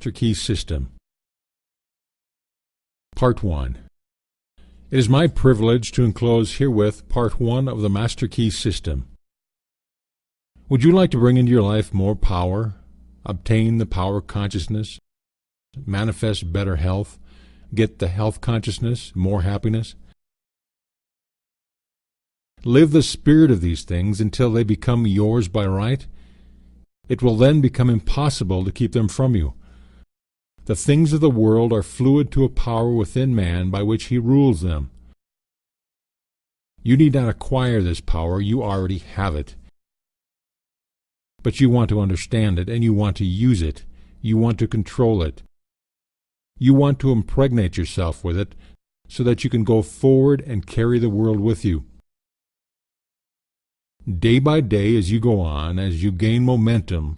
Master Key System. Part 1. It is my privilege to enclose herewith Part 1 of the Master Key System. Would you like to bring into your life more power, obtain the power consciousness, manifest better health, get the health consciousness, more happiness? Live the spirit of these things until they become yours by right. It will then become impossible to keep them from you. The things of the world are fluid to a power within man by which he rules them. You need not acquire this power, you already have it. But you want to understand it, and you want to use it. You want to control it. You want to impregnate yourself with it so that you can go forward and carry the world with you. Day by day, as you go on, as you gain momentum,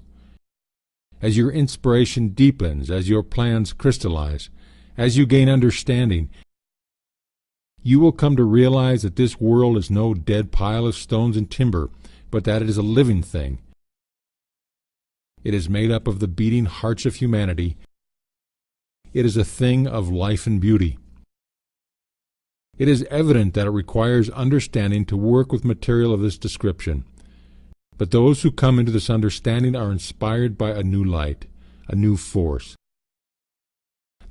as your inspiration deepens, as your plans crystallize, as you gain understanding, you will come to realize that this world is no dead pile of stones and timber, but that it is a living thing. It is made up of the beating hearts of humanity. It is a thing of life and beauty. It is evident that it requires understanding to work with material of this description. But those who come into this understanding are inspired by a new light, a new force.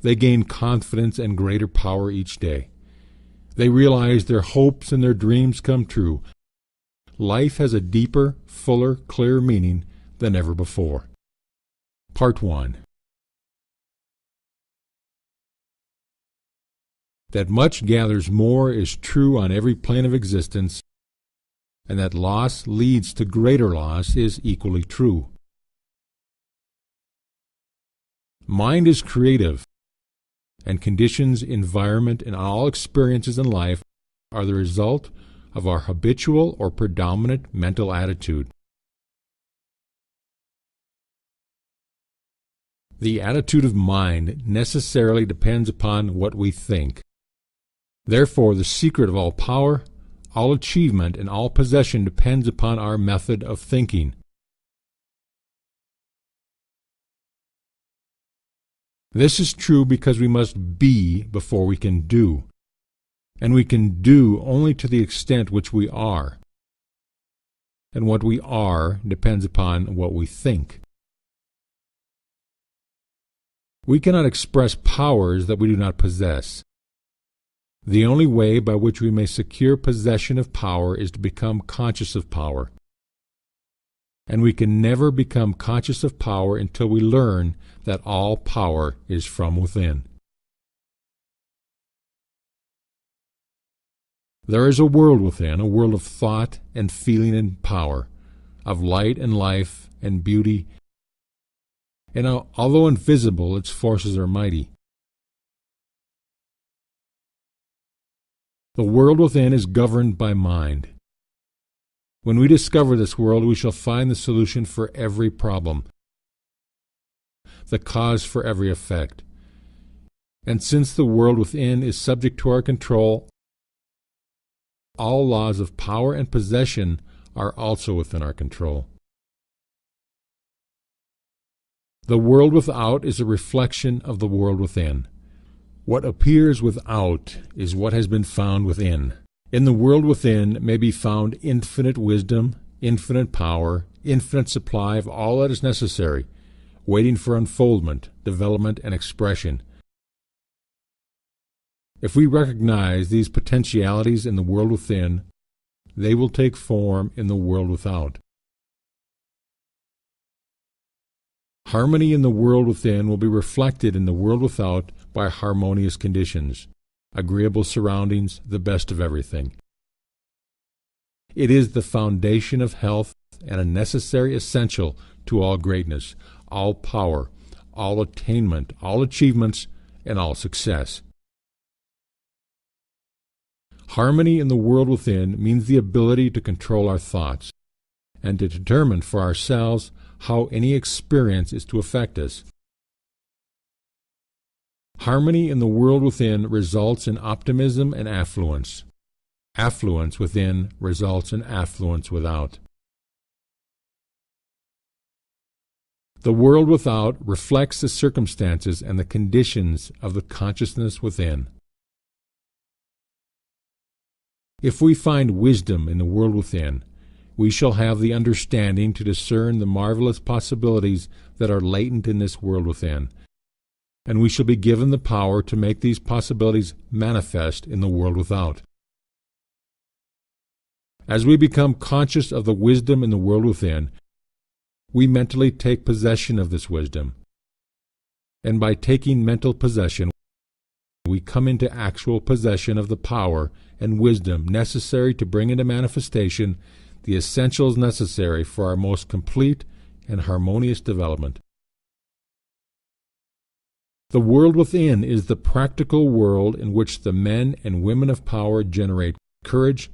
They gain confidence and greater power each day. They realize their hopes and their dreams come true. Life has a deeper, fuller, clearer meaning than ever before. Part 1. That much gathers more is true on every plane of existence, and that loss leads to greater loss is equally true. Mind is creative, and conditions, environment, and all experiences in life are the result of our habitual or predominant mental attitude. The attitude of mind necessarily depends upon what we think. Therefore, the secret of all power, all achievement, and all possession depends upon our method of thinking. This is true because we must be before we can do, and we can do only to the extent which we are, and what we are depends upon what we think. We cannot express powers that we do not possess. The only way by which we may secure possession of power is to become conscious of power. And we can never become conscious of power until we learn that all power is from within. There is a world within, a world of thought and feeling and power, of light and life and beauty, and although invisible, its forces are mighty. The world within is governed by mind. When we discover this world, we shall find the solution for every problem, the cause for every effect. And since the world within is subject to our control, all laws of power and possession are also within our control. The world without is a reflection of the world within. What appears without is what has been found within. In the world within may be found infinite wisdom, infinite power, infinite supply of all that is necessary, waiting for unfoldment, development, and expression. If we recognize these potentialities in the world within, they will take form in the world without. Harmony in the world within will be reflected in the world without by harmonious conditions, agreeable surroundings, the best of everything. It is the foundation of health and a necessary essential to all greatness, all power, all attainment, all achievements, and all success. Harmony in the world within means the ability to control our thoughts and to determine for ourselves how any experience is to affect us. Harmony in the world within results in optimism and affluence. Affluence within results in affluence without. The world without reflects the circumstances and the conditions of the consciousness within. If we find wisdom in the world within, we shall have the understanding to discern the marvelous possibilities that are latent in this world within, and we shall be given the power to make these possibilities manifest in the world without. As we become conscious of the wisdom in the world within, we mentally take possession of this wisdom, and by taking mental possession, we come into actual possession of the power and wisdom necessary to bring into manifestation the essentials necessary for our most complete and harmonious development. The world within is the practical world in which the men and women of power generate courage,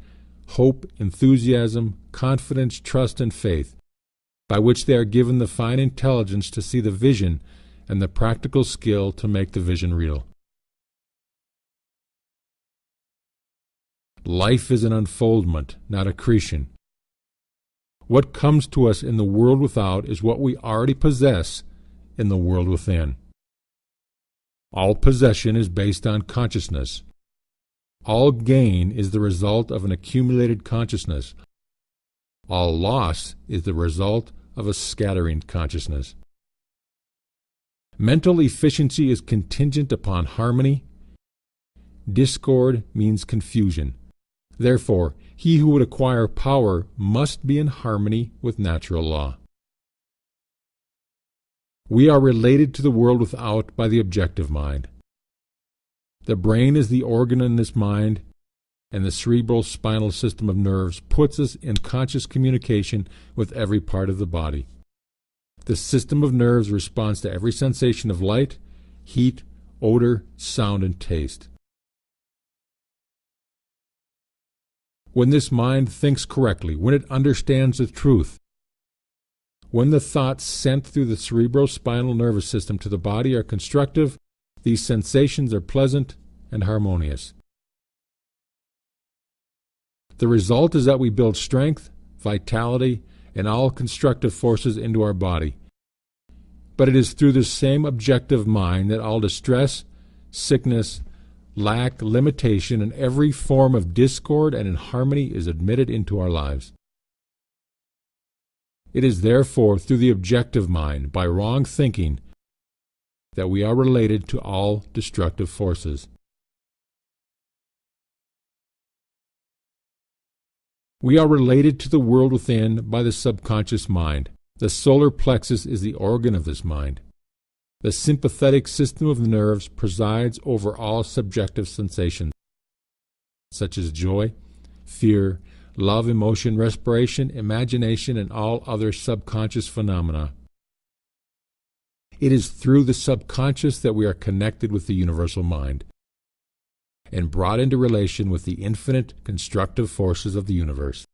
hope, enthusiasm, confidence, trust, and faith, by which they are given the fine intelligence to see the vision and the practical skill to make the vision real. Life is an unfoldment, not accretion. What comes to us in the world without is what we already possess in the world within. All possession is based on consciousness. All gain is the result of an accumulated consciousness. All loss is the result of a scattering consciousness. Mental efficiency is contingent upon harmony. Discord means confusion. Therefore, he who would acquire power must be in harmony with natural law. We are related to the world without by the objective mind. The brain is the organ in this mind, and the cerebral spinal system of nerves puts us in conscious communication with every part of the body. The system of nerves responds to every sensation of light, heat, odor, sound, and taste. When this mind thinks correctly, when it understands the truth, when the thoughts sent through the cerebrospinal nervous system to the body are constructive, these sensations are pleasant and harmonious. The result is that we build strength, vitality, and all constructive forces into our body. But it is through this same objective mind that all distress, sickness, lack, limitation, and every form of discord and inharmony is admitted into our lives. It is therefore through the objective mind, by wrong thinking, that we are related to all destructive forces. We are related to the world within by the subconscious mind. The solar plexus is the organ of this mind. The sympathetic system of the nerves presides over all subjective sensations, such as joy, fear, love, emotion, respiration, imagination, and all other subconscious phenomena. It is through the subconscious that we are connected with the universal mind and brought into relation with the infinite constructive forces of the universe.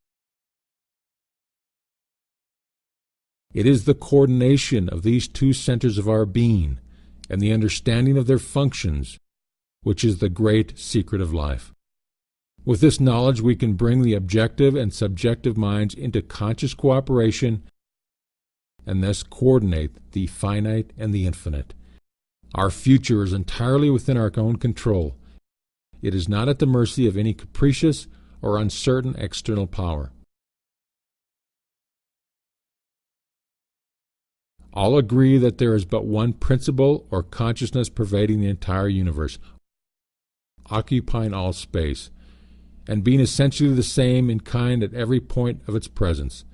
It is the coordination of these two centers of our being and the understanding of their functions which is the great secret of life. With this knowledge we can bring the objective and subjective minds into conscious cooperation and thus coordinate the finite and the infinite. Our future is entirely within our own control. It is not at the mercy of any capricious or uncertain external power. All agree that there is but one principle or consciousness pervading the entire universe, occupying all space, and being essentially the same in kind at every point of its presence.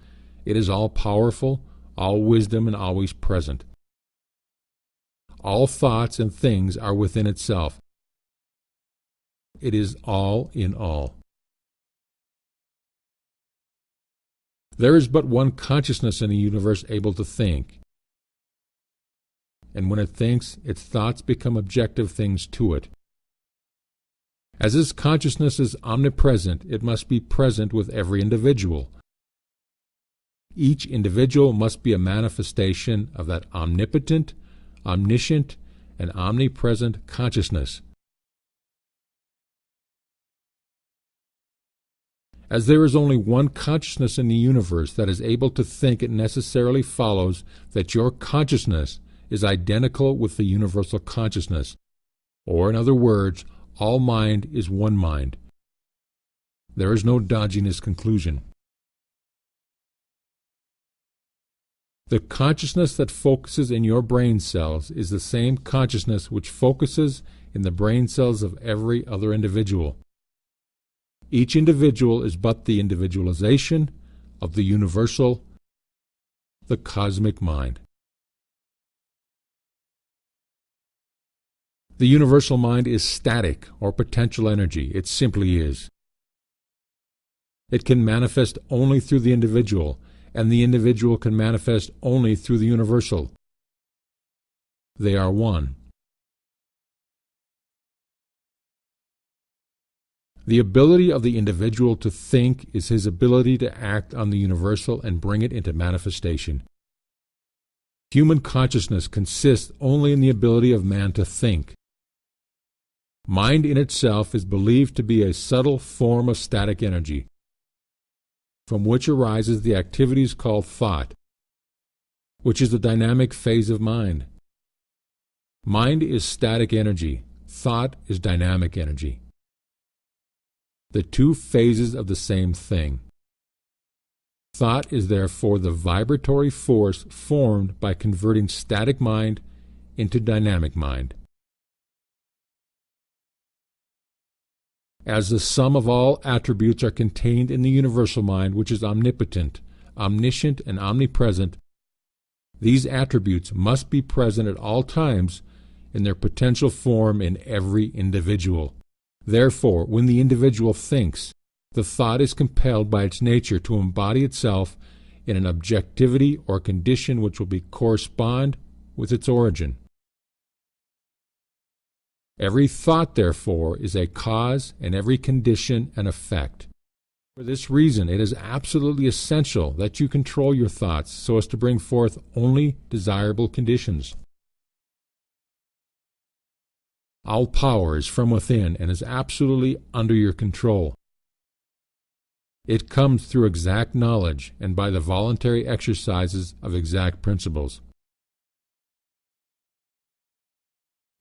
It is all-powerful, all-wisdom, and always present. All thoughts and things are within itself. It is all in all. There is but one consciousness in the universe able to think, and when it thinks, its thoughts become objective things to it. As this consciousness is omnipresent, it must be present with every individual. Each individual must be a manifestation of that omnipotent, omniscient, and omnipresent consciousness. As there is only one consciousness in the universe that is able to think, it necessarily follows that your consciousness is identical with the universal consciousness, or in other words, all mind is one mind. There is no dodging this conclusion. The consciousness that focuses in your brain cells is the same consciousness which focuses in the brain cells of every other individual. Each individual is but the individualization of the universal, the cosmic mind. The universal mind is static or potential energy. It simply is. It can manifest only through the individual, and the individual can manifest only through the universal. They are one. The ability of the individual to think is his ability to act on the universal and bring it into manifestation. Human consciousness consists only in the ability of man to think. Mind in itself is believed to be a subtle form of static energy, from which arises the activities called thought, which is the dynamic phase of mind. Mind is static energy. Thought is dynamic energy. The two phases of the same thing. Thought is therefore the vibratory force formed by converting static mind into dynamic mind. As the sum of all attributes are contained in the universal mind, which is omnipotent, omniscient, and omnipresent, these attributes must be present at all times in their potential form in every individual. Therefore, when the individual thinks, the thought is compelled by its nature to embody itself in an objectivity or condition which will correspond with its origin. Every thought, therefore, is a cause, and every condition an effect. For this reason, it is absolutely essential that you control your thoughts so as to bring forth only desirable conditions. All power is from within and is absolutely under your control. It comes through exact knowledge and by the voluntary exercises of exact principles.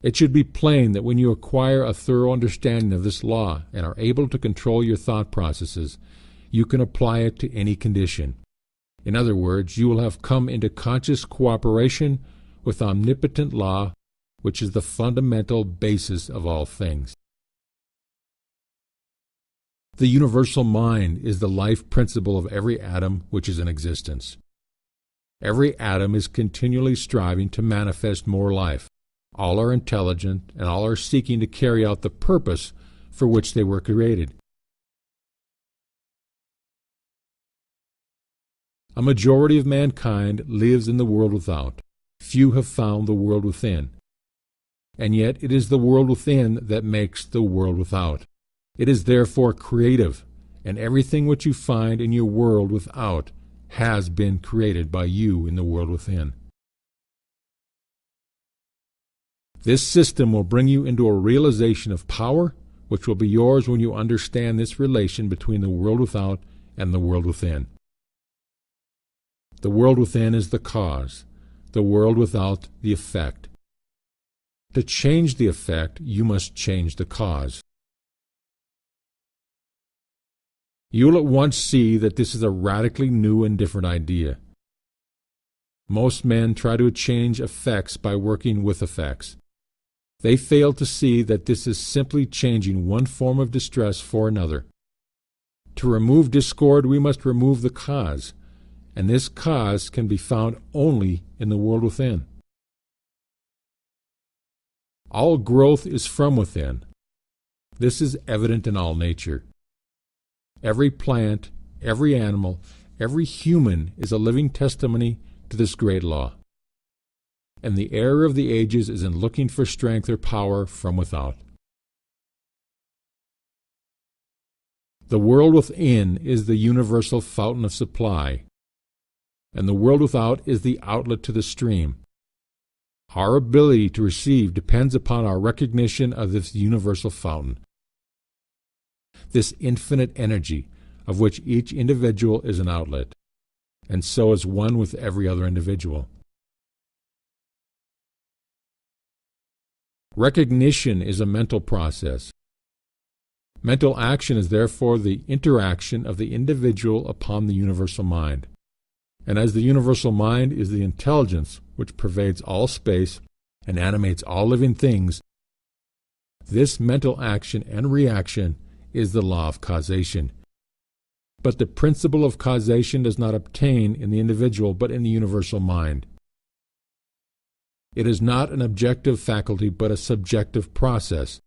It should be plain that when you acquire a thorough understanding of this law and are able to control your thought processes, you can apply it to any condition. In other words, you will have come into conscious cooperation with omnipotent law, which is the fundamental basis of all things. The universal mind is the life principle of every atom which is in existence. Every atom is continually striving to manifest more life. All are intelligent, and all are seeking to carry out the purpose for which they were created. A majority of mankind lives in the world without. Few have found the world within. And yet it is the world within that makes the world without. It is therefore creative, and everything which you find in your world without has been created by you in the world within. This system will bring you into a realization of power, which will be yours when you understand this relation between the world without and the world within. The world within is the cause, the world without the effect. To change the effect, you must change the cause. You will at once see that this is a radically new and different idea. Most men try to change effects by working with effects. They fail to see that this is simply changing one form of distress for another. To remove discord, we must remove the cause, and this cause can be found only in the world within. All growth is from within. This is evident in all nature. Every plant, every animal, every human is a living testimony to this great law. And the error of the ages is in looking for strength or power from without. The world within is the universal fountain of supply, and the world without is the outlet to the stream. Our ability to receive depends upon our recognition of this universal fountain. This infinite energy, of which each individual is an outlet, and so is one with every other individual. Recognition is a mental process. Mental action is therefore the interaction of the individual upon the universal mind. And as the universal mind is the intelligence which pervades all space and animates all living things, this mental action and reaction is the law of causation. But the principle of causation does not obtain in the individual but in the universal mind. It is not an objective faculty but a subjective process,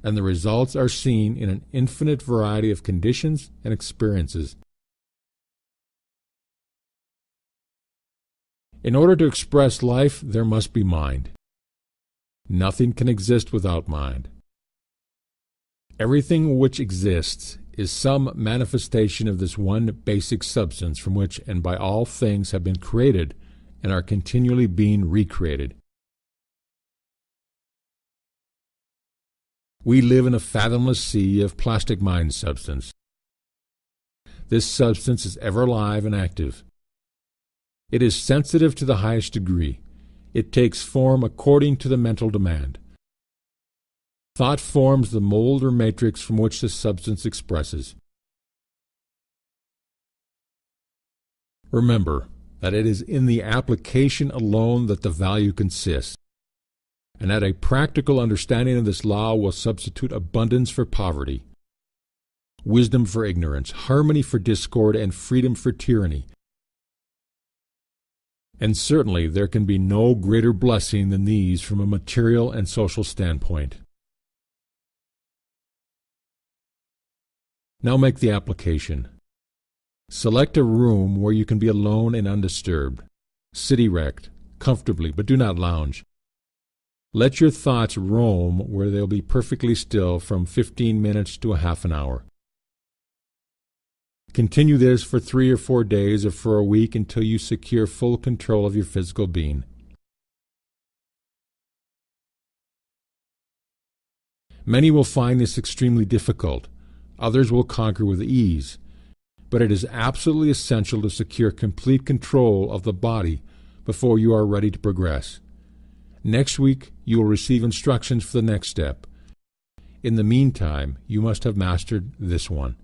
and the results are seen in an infinite variety of conditions and experiences. In order to express life, there must be mind. Nothing can exist without mind. Everything which exists is some manifestation of this one basic substance from which and by all things have been created and are continually being recreated. We live in a fathomless sea of plastic mind substance. This substance is ever alive and active. It is sensitive to the highest degree. It takes form according to the mental demand. Thought forms the mold or matrix from which the substance expresses. Remember that it is in the application alone that the value consists, and that a practical understanding of this law will substitute abundance for poverty, wisdom for ignorance, harmony for discord, and freedom for tyranny. And certainly there can be no greater blessing than these from a material and social standpoint. Now make the application. Select a room where you can be alone and undisturbed. Sit erect, comfortably, but do not lounge. Let your thoughts roam where they'll be perfectly still from 15 minutes to a half an hour. Continue this for 3 or 4 days or for a week until you secure full control of your physical being. Many will find this extremely difficult. Others will conquer with ease. But it is absolutely essential to secure complete control of the body before you are ready to progress. Next week, you will receive instructions for the next step. In the meantime, you must have mastered this one.